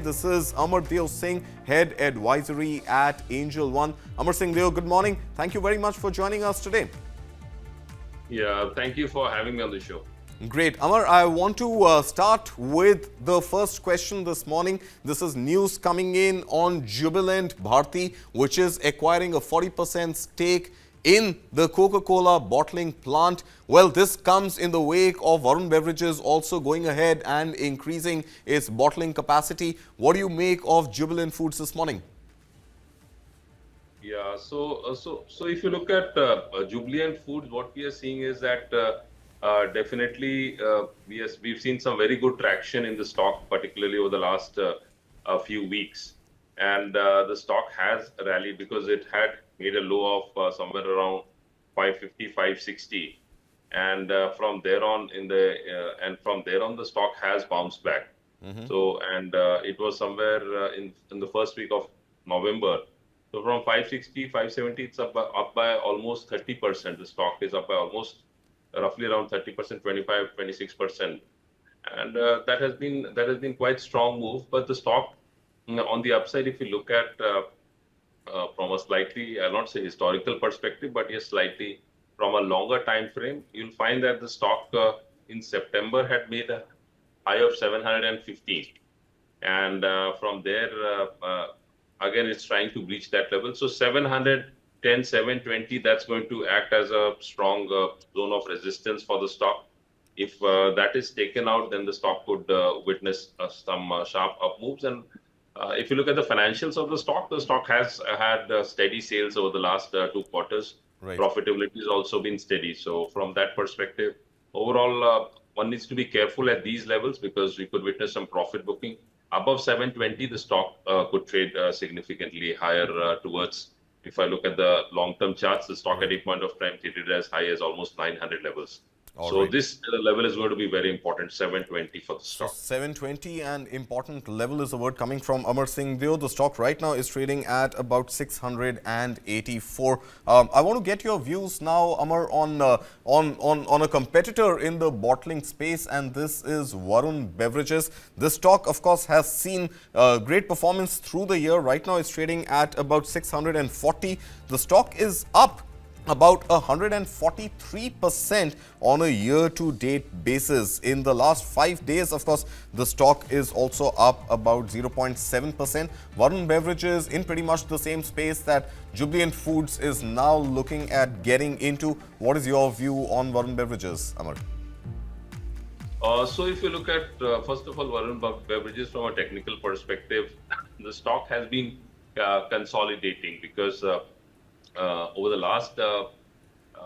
This is Aamar Deo Singh, Head Advisory at Angel One. Aamar Singh Deo, good morning. Thank you very much for joining us today. Yeah, thank you for having me on the show. Great. Aamar, I want to start with the first question this morning. This is news coming in on Jubilant Bharti, which is acquiring a 40% stake in the Coca-Cola bottling plant. Well, this comes in the wake of Varun Beverages also going ahead and increasing its bottling capacity. What do you make of Jubilant Foods this morning? Yeah, so if you look at Jubilant Foods, what we are seeing is that definitely we've seen some very good traction in the stock, particularly over the last few weeks, and the stock has rallied because it had made a low of somewhere around 550, 560, and from there on the stock has bounced back. So and it was somewhere in the first week of November. So from 560, 570, it's up by almost 30%. The stock is up by almost roughly around 30%, 25, 26%. And that has been quite strong move. But the stock, on the upside, if you look at from a slightly, I'll not say historical perspective, but yes, slightly from a longer time frame, you'll find that the stock in September had made a high of 715. And from there, again, it's trying to breach that level. So 710, 720, that's going to act as a strong zone of resistance for the stock. If that is taken out, then the stock could witness some sharp up moves. And if you look at the financials of the stock has had steady sales over the last 2 quarters. Right. Profitability has also been steady. So from that perspective, overall, one needs to be careful at these levels because we could witness some profit booking. Above 720, the stock could trade significantly higher towards, if I look at the long-term charts, the stock at a point of time traded as high as almost 900 levels. So this level is going to be very important, 720 for the stock. So 720 and important level is the word coming from Aamar Singh Deo. The stock right now is trading at about 684. I want to get your views now, Aamar, on a competitor in the bottling space, and this is Varun Beverages. This stock, of course, has seen great performance through the year. Right now, it's trading at about 640. The stock is up about 143% on a year-to-date basis. In the last 5 days, of course, the stock is also up about 0.7%. Varun Beverages in pretty much the same space that Jubilant Foods is now looking at getting into. What is your view on Varun Beverages, Aamar? So if you look at, first of all, Varun Beverages from a technical perspective, the stock has been consolidating because over the last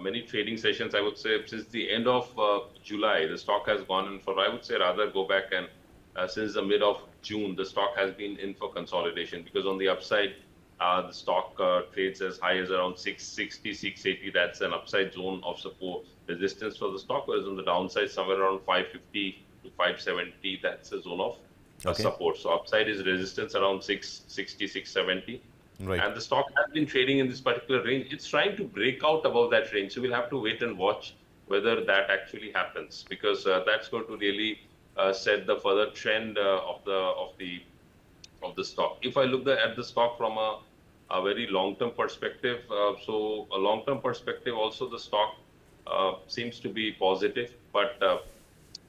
many trading sessions, I would say since the end of July, the stock has gone in for, I would say rather go back and since the mid of June, the stock has been in for consolidation because on the upside, the stock trades as high as around 660, 680. That's an upside zone of support resistance for the stock, whereas on the downside, somewhere around 550 to 570, that's a zone of support. So upside is resistance around 660, 670. Right. And the stock has been trading in this particular range. It's trying to break out above that range. So we'll have to wait and watch whether that actually happens because that's going to really set the further trend of the stock. If I look at the stock from a very long-term perspective, so a long-term perspective also the stock seems to be positive, but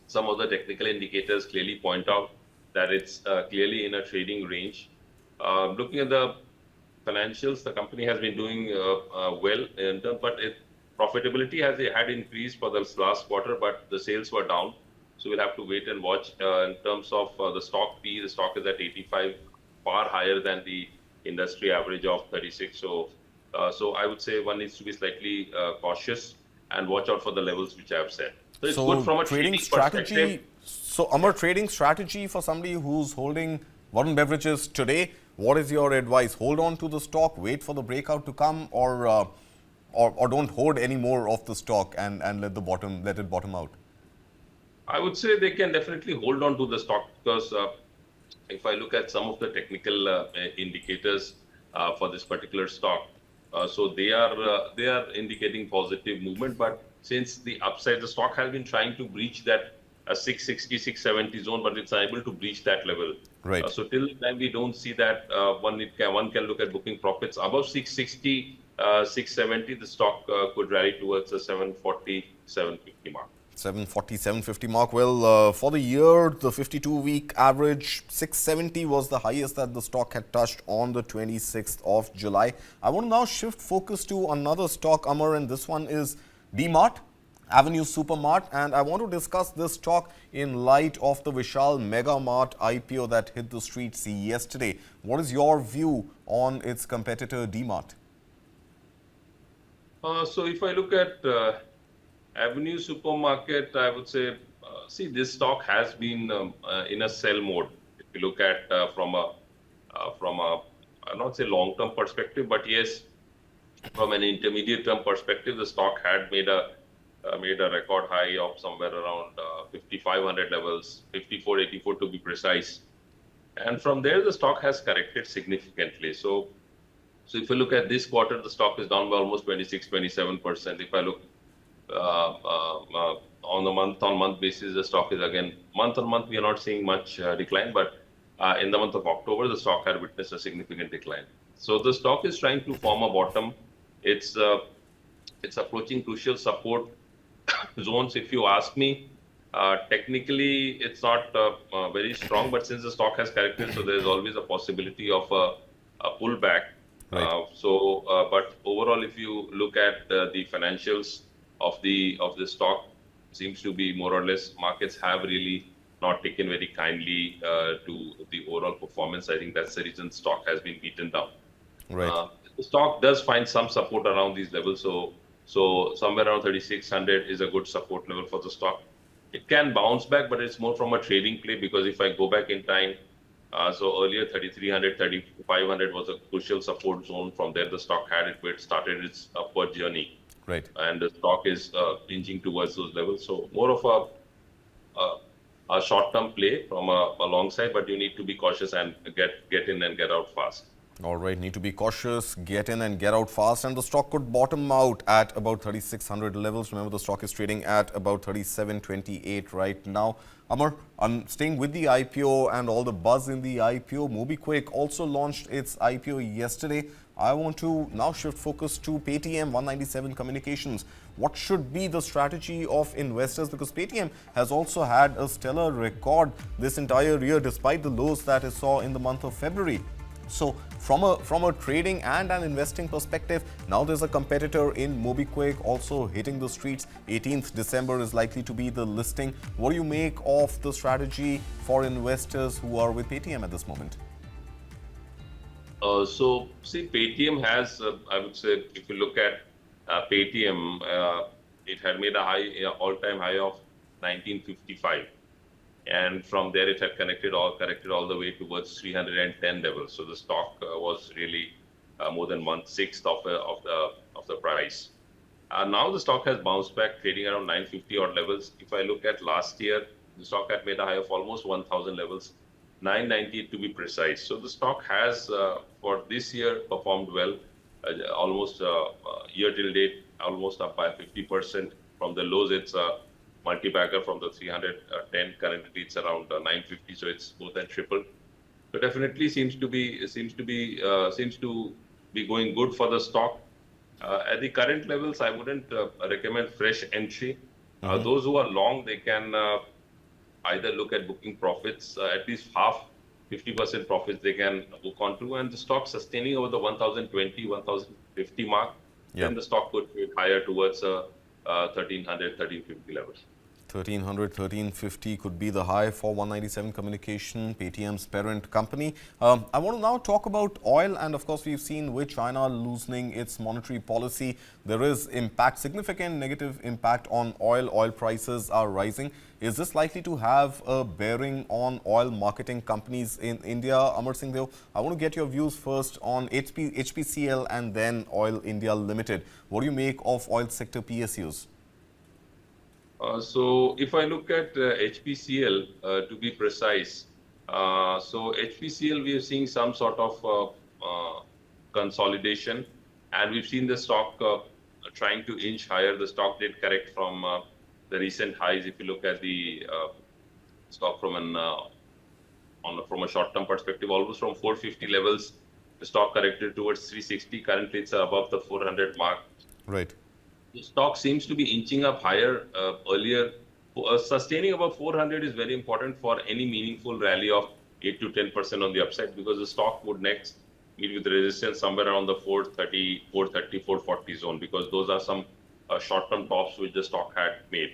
some of the technical indicators clearly point out that it's clearly in a trading range. Looking at the financials, the company has been doing well in terms, but profitability had increased for this last quarter, but the sales were down. So we'll have to wait and watch in terms of the stock P. The stock is at 85, far higher than the industry average of 36. So I would say one needs to be slightly cautious and watch out for the levels which I have said. So it's good from a trading strategy. So, Aamar, trading strategy for somebody who's holding Varun Beverages today, what is your advice? Hold on to the stock, wait for the breakout to come, or don't hold any more of the stock and let it bottom out? I would say they can definitely hold on to the stock because if I look at some of the technical indicators for this particular stock, so they are indicating positive movement. But since the upside, the stock has been trying to breach that a 660, 670 zone, but it's unable to breach that level. Right. So till the time we don't see that, one can look at booking profits above 660, 670. The stock could rally towards the 740, 750 mark. 740, 750 mark. Well, for the year, the 52-week average, 670 was the highest that the stock had touched on the 26th of July. I want to now shift focus to another stock, Amar, and this one is D-Mart, Avenue Supermart. And I want to discuss this stock in light of the Vishal Mega Mart IPO that hit the streets yesterday. What is your view on its competitor D-Mart? So if I look at Avenue Supermarket, I would say, see, this stock has been in a sell mode. If you look at from a I'll not say long-term perspective, but yes, from an intermediate-term perspective, the stock had made a record high of somewhere around 5,500 levels, 5,484 to be precise. And from there, the stock has corrected significantly. So if you look at this quarter, the stock is down by almost 26, 27%. If I look on a month-on-month basis, the stock is again, month-on-month, we are not seeing much decline, but in the month of October, the stock had witnessed a significant decline. So the stock is trying to form a bottom. It's approaching crucial support zones. If you ask me, technically, it's not very strong, but since the stock has corrected, so there's always a possibility of a pullback. Right. But overall, if you look at the financials of the stock, seems to be more or less, markets have really not taken very kindly to the overall performance. I think that's the reason stock has been beaten down. Right. The stock does find some support around these levels. So somewhere around 3,600 is a good support level for the stock. It can bounce back, but it's more from a trading play, because if I go back in time, so earlier 3,300, 3,500 was a crucial support zone. From there, the stock had started its upward journey. Right. And the stock is inching towards those levels. So more of a short-term play from a long side, but you need to be cautious and get in and get out fast. All right, need to be cautious, get in and get out fast, and the stock could bottom out at about 3,600 levels. Remember, the stock is trading at about 3,728 right now. Amar, I'm staying with the IPO and all the buzz in the IPO. MobiKwik also launched its IPO yesterday. I want to now shift focus to Paytm 197 Communications. What should be the strategy of investors? Because Paytm has also had a stellar record this entire year, despite the lows that it saw in the month of February. So from a trading and an investing perspective, now there's a competitor in MobiKwik also hitting the streets. 18th December is likely to be the listing. What do you make of the strategy for investors who are with Paytm at this moment? So see, Paytm has, I would say, if you look at Paytm, it had made a all-time high of 1955. And from there, it had corrected all the way towards 310 levels. So the stock was really more than 1/6 of the price. Now the stock has bounced back, trading around 950 odd levels. If I look at last year, the stock had made a high of almost 1,000 levels, 998 to be precise. So the stock has, for this year, performed well. Almost year till date, almost up by 50%. From the lows, it's multi-bagger from the 310. Currently, it's around 950, so it's more than tripled. So definitely seems to be going good for the stock. At the current levels, I wouldn't recommend fresh entry. Those who are long, they can either look at booking profits, at least half, 50% profits they can book onto, and the stock sustaining over the 1,020, 1,050 mark, then the stock could be higher towards 1,300, 1,350 levels. 1,300, 1,350 could be the high for 197 Communication, Paytm's parent company. I want to now talk about oil, and of course we've seen with China loosening its monetary policy, there is impact, significant negative impact on oil. Oil prices are rising. Is this likely to have a bearing on oil marketing companies in India? Aamar Deo, I want to get your views first on HPCL and then Oil India Limited. What do you make of oil sector PSUs? So if I look at HPCL, to be precise, so HPCL, we are seeing some sort of consolidation, and we've seen the stock trying to inch higher. The stock did correct from the recent highs. If you look at the stock from from a short-term perspective, almost from 450 levels, the stock corrected towards 360. Currently, it's above the 400 mark. Right. The stock seems to be inching up higher earlier. Sustaining above 400 is very important for any meaningful rally of 8 to 10% on the upside, because the stock would next meet with resistance somewhere around the 430, 430, 440 zone, because those are some short-term tops which the stock had made.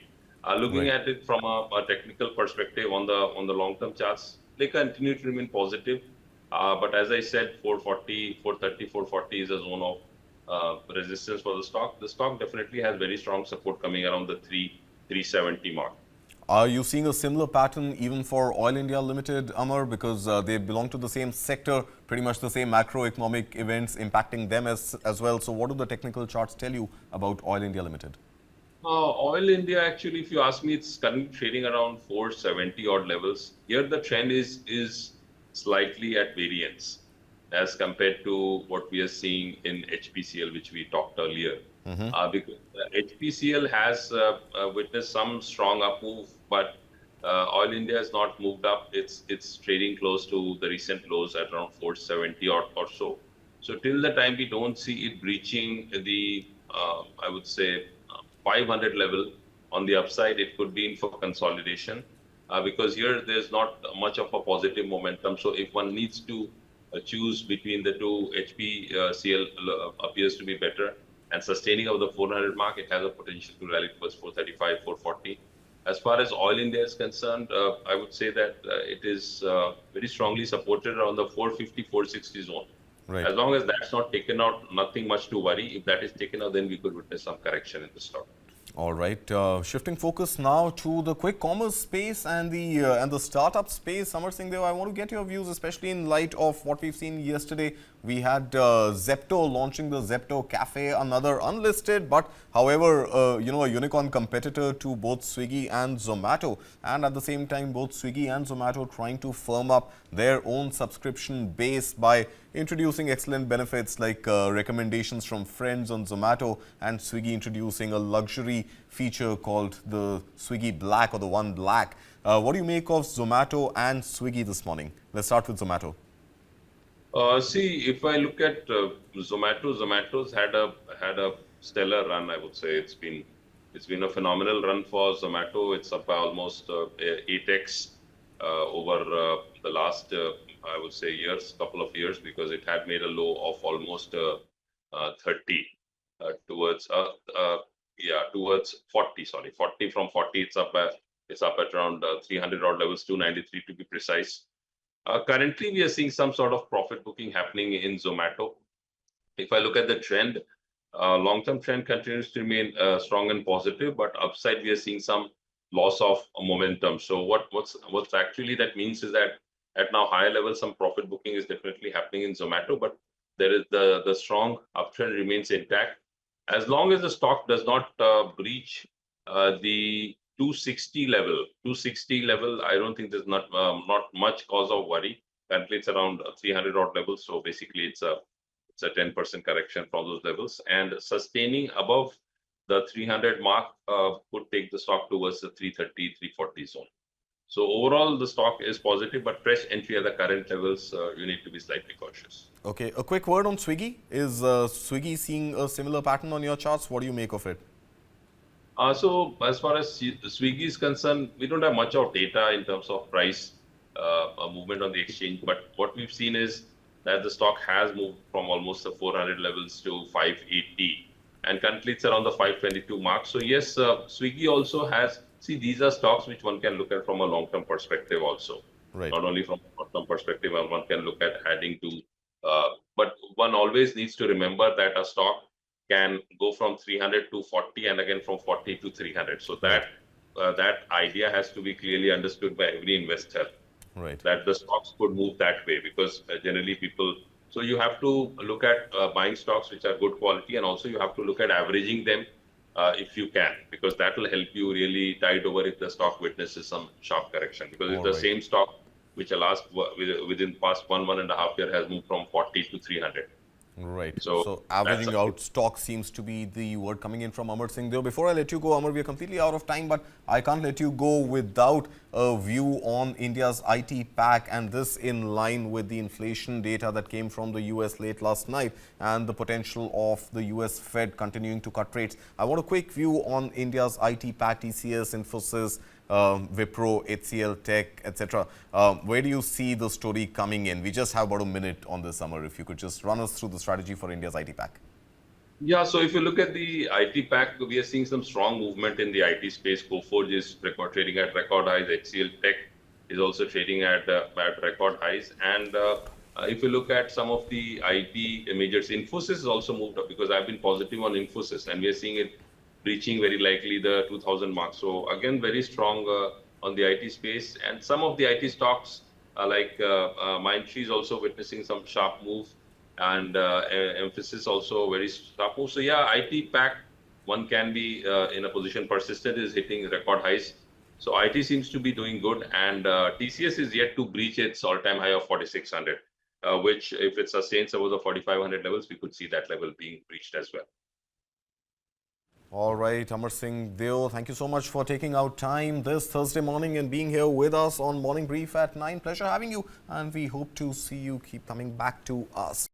Looking Right. at it from a technical perspective on the long-term charts, they continue to remain positive. But as I said, 440, 430, 440 is a zone of resistance for the stock. The stock definitely has very strong support coming around the 370 mark. Are you seeing a similar pattern even for Oil India Limited, Amar? Because they belong to the same sector, pretty much the same macroeconomic events impacting them as well. So what do the technical charts tell you about Oil India Limited? Oil India, actually, if you ask me, it's currently trading around 470 odd levels. Here, the trend is slightly at variance as compared to what we are seeing in HPCL, which we talked earlier. Because HPCL has witnessed some strong up move, but Oil India has not moved up. It's trading close to the recent lows at around 470 or so. So till the time we don't see it breaching the, I would say, 500 level on the upside, it could be in for consolidation, because here there's not much of a positive momentum. So if one needs to choose between the two, HPCL appears to be better, and sustaining of the 400 mark, it has a potential to rally towards 435, 440. As far as Oil India is concerned, I would say that it is very strongly supported around the 450, 460 zone. Right. As long as that's not taken out, nothing much to worry. If that is taken out, then we could witness some correction in the stock. All right. Shifting focus now to the quick commerce space and the startup space. Aamar Deo, I want to get your views, especially in light of what we've seen yesterday. We had Zepto launching the Zepto Cafe, another unlisted, but however, a unicorn competitor to both Swiggy and Zomato. And at the same time, both Swiggy and Zomato trying to firm up their own subscription base by introducing excellent benefits like recommendations from friends on Zomato, and Swiggy introducing a luxury feature called the Swiggy Black or the One Black. What do you make of Zomato and Swiggy this morning? Let's start with Zomato. See, if I look at Zomato's had a stellar run. I would say it's been a phenomenal run for Zomato. It's up by almost 8x over the last I would say couple of years, because it had made a low of almost 30 towards towards 40. Sorry, 40 from 40. It's up at around 300 odd levels, 293 to be precise. Currently, we are seeing some sort of profit booking happening in Zomato. If I look at the trend, long-term trend continues to remain strong and positive, but upside we are seeing some loss of momentum. So what's actually that means is that at now higher levels, some profit booking is definitely happening in Zomato, but there is the strong uptrend remains intact. As long as the stock does not breach the 260 level, I don't think there's not much cause of worry. Currently, it's around 300 odd levels, so basically it's a 10% correction from those levels, and sustaining above the 300 mark could take the stock towards the 330, 340 zone. So overall, the stock is positive, but fresh entry at the current levels, you need to be slightly cautious. Okay, a quick word on Swiggy. Is Swiggy seeing a similar pattern on your charts? What do you make of it? So as far as Swiggy is concerned, we don't have much of data in terms of price movement on the exchange. But what we've seen is that the stock has moved from almost the 400 levels to 580. And currently it's around the 522 mark. So yes, Swiggy also has, see, these are stocks which one can look at from a long-term perspective also. Right. Not only from a short-term perspective, one can look at adding to, but one always needs to remember that a stock can go from 300 to 40 and again from 40 to 300. So that idea has to be clearly understood by every investor. Right. That the stocks could move that way, because generally people. So you have to look at buying stocks which are good quality, and also you have to look at averaging them if you can, because that will help you really tide over if the stock witnesses some sharp correction. Because if the same stock which within past one and a half year has moved from 40 to 300. Right. So So that's averaging something. out stock seems to be the word coming in from Aamar Singh Deo. Before I let you go, Amar, we are completely out of time, but I can't let you go without a view on India's IT pack, and this in line with the inflation data that came from the US late last night and the potential of the US Fed continuing to cut rates. I want a quick view on India's IT pack, TCS, Infosys, Wipro, HCL Tech, etc. Where do you see the story coming in? We just have about a minute on this, summer. If you could just run us through the strategy for India's IT pack. Yeah, so if you look at the IT pack, we are seeing some strong movement in the IT space. Coforge is trading at record highs. HCL Tech is also trading at record highs. And if you look at some of the IT majors, Infosys has also moved up because I've been positive on Infosys, and we are seeing it reaching very likely the 2000 mark. So again, very strong on the IT space. And some of the IT stocks like Mindtree is also witnessing some sharp move, and Emphasis also very sharp move. So yeah, IT pack, one can be in a position. Persistent is hitting record highs. So IT seems to be doing good, and TCS is yet to breach its all-time high of 4600, which if it sustains over the 4500 levels, we could see that level being breached as well. All right, Aamar Singh Deo, thank you so much for taking out time this Thursday morning and being here with us on Morning Brief at 9. Pleasure having you, and we hope to see you keep coming back to us.